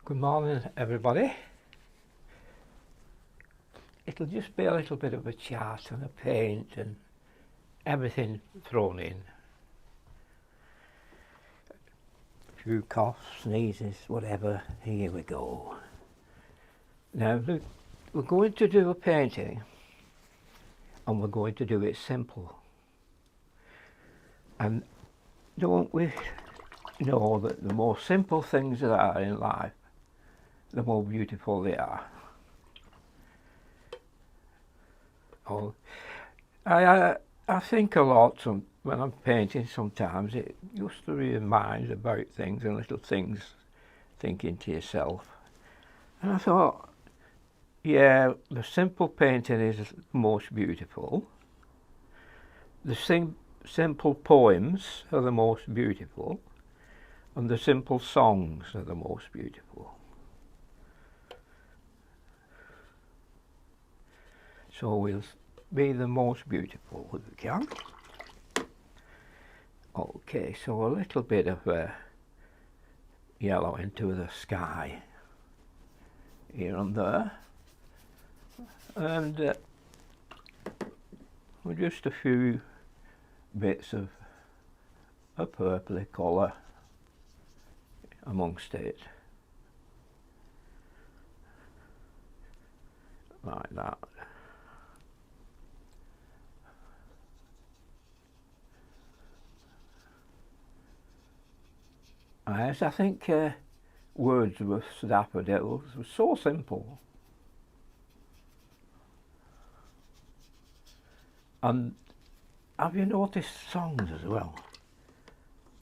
Good morning, everybody. It'll just be a little bit of a chat and a paint and everything thrown in. A few coughs, sneezes, whatever. Here we go. Now, look, we're going to do a painting and we're going to do it simple. And don't we know that the more simple things there are in life, the more beautiful they are. Oh, I think a lot when I'm painting. Sometimes it used to remind about things and little things, thinking to yourself. And I thought, yeah, the simple painting is most beautiful. The simple poems are the most beautiful, and the simple songs are the most beautiful. So we'll be the most beautiful if we can. Okay, so a little bit of yellow into the sky here and there, and just a few bits of a purpley colour amongst it, like that. Yes, I think Wordsworth's Daffodils was so simple. And have you noticed songs as well?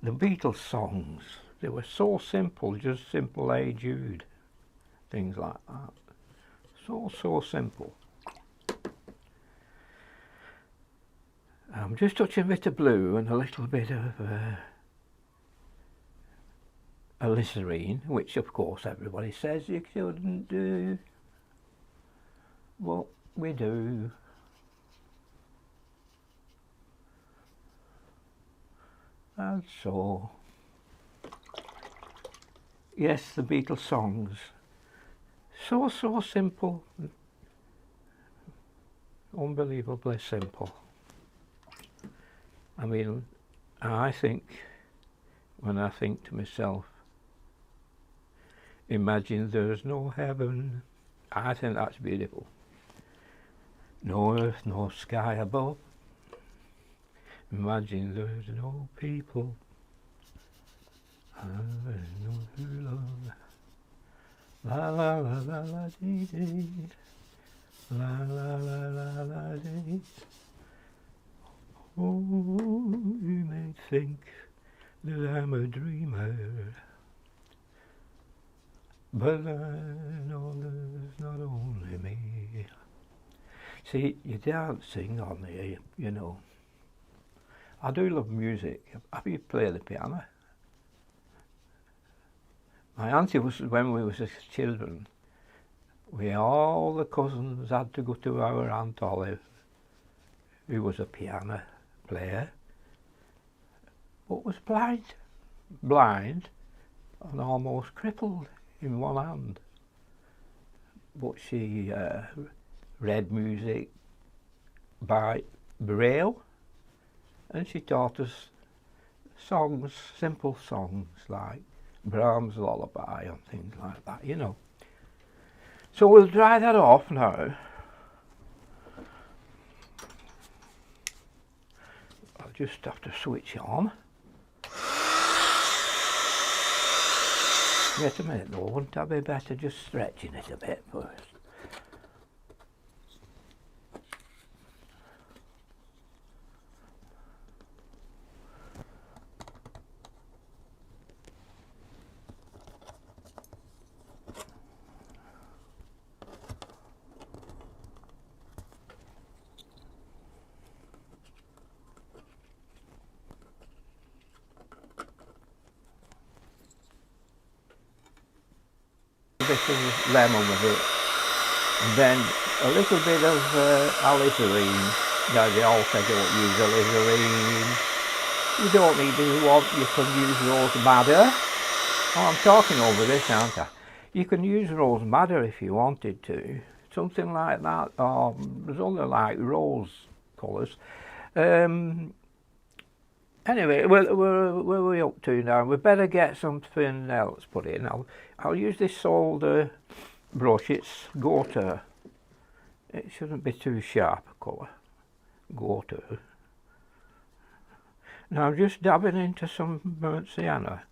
The Beatles songs, they were so simple, just simple Hey Jude, things like that. So simple. I'm just touching a bit of blue and a little bit of alizarin, which of course everybody says you shouldn't do, but we do. And so, yes, the Beatles songs, so simple, unbelievably simple. I mean, I think, when I think to myself, imagine there's no heaven. I think that's beautiful. No earth, no sky above. Imagine there's no people. There's no true love. La la la la la dee dee. La la la la la dee. Oh, you may think that I'm a dreamer, but I know there's not only me. See, you're dancing on here, you know. I do love music. Have you played the piano? My auntie was, when we was children, we all the cousins had to go to our Aunt Olive, who was a piano player, but was blind and almost crippled in one hand. But she read music by Braille, and she taught us songs, simple songs like Brahms' Lullaby and things like that, you know. So we'll dry that off now. I'll just have to switch on. Wait a minute though, wouldn't I be better just stretching it a bit first? Bit of lemon with it, and then a little bit of alizarin. Now they all say don't use alizarin. You don't need to want, you can use rose madder. Oh, I'm talking over this, aren't I? You can use rose madder if you wanted to, something like that, or there's other like rose colours. Anyway, where are we up to now? We better get something else put in. I'll use this solder brush. It's Water. It shouldn't be too sharp a colour. Water. Now I'm just dabbing into some burnt sienna.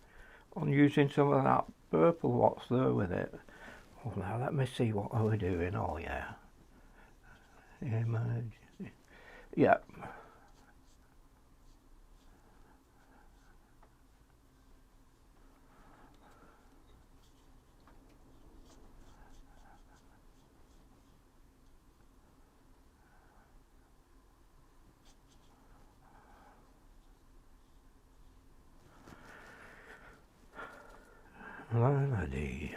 I'm using some of that purple what's there with it. Oh, now let me see what we're doing. Oh yeah. Yeah. Lady.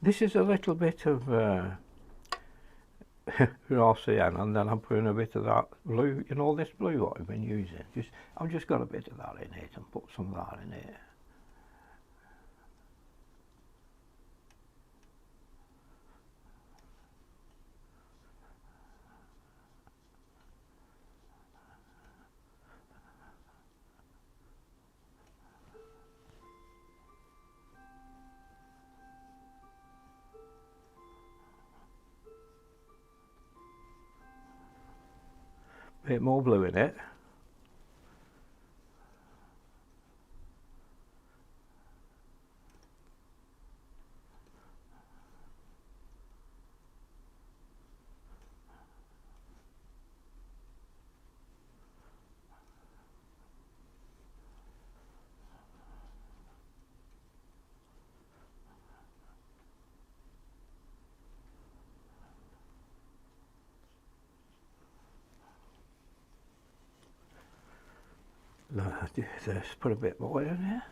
This is a little bit of raw sienna, and then I'm putting a bit of that blue, you know, this blue what I've been using. I've just got a bit of that in it and put some of that in it. Bit more blue in it. Just put a bit more in here.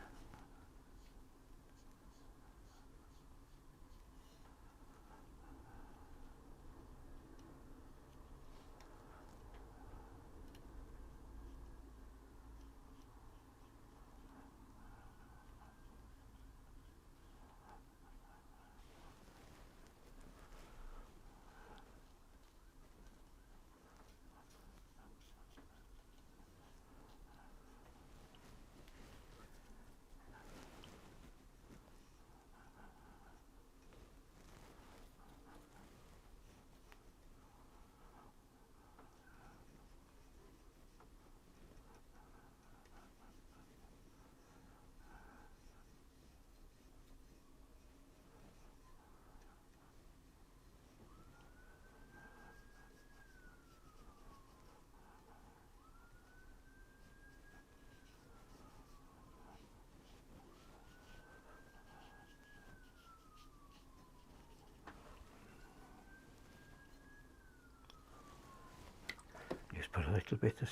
Just put a little bit of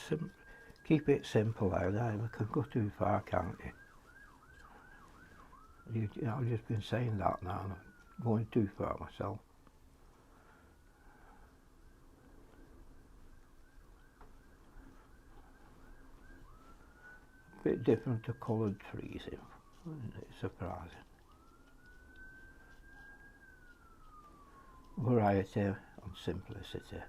keep it simple out there. We can go too far, can't you? I've just been saying that now, and I'm going too far myself. A bit different to coloured trees, isn't it? Surprising. Variety and simplicity.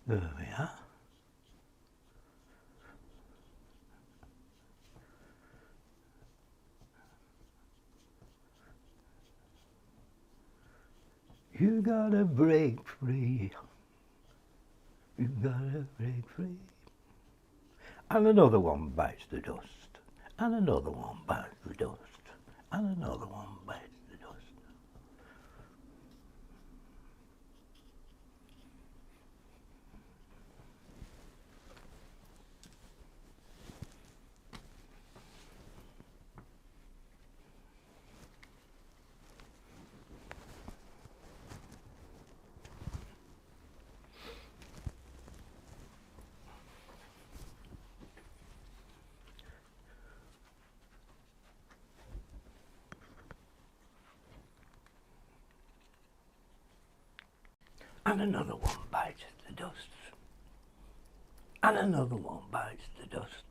There we are. You gotta break free. You gotta break free. And another one bites the dust. And another one bites the dust. And another one bites the dust. And another one bites the dust. And another one bites the dust.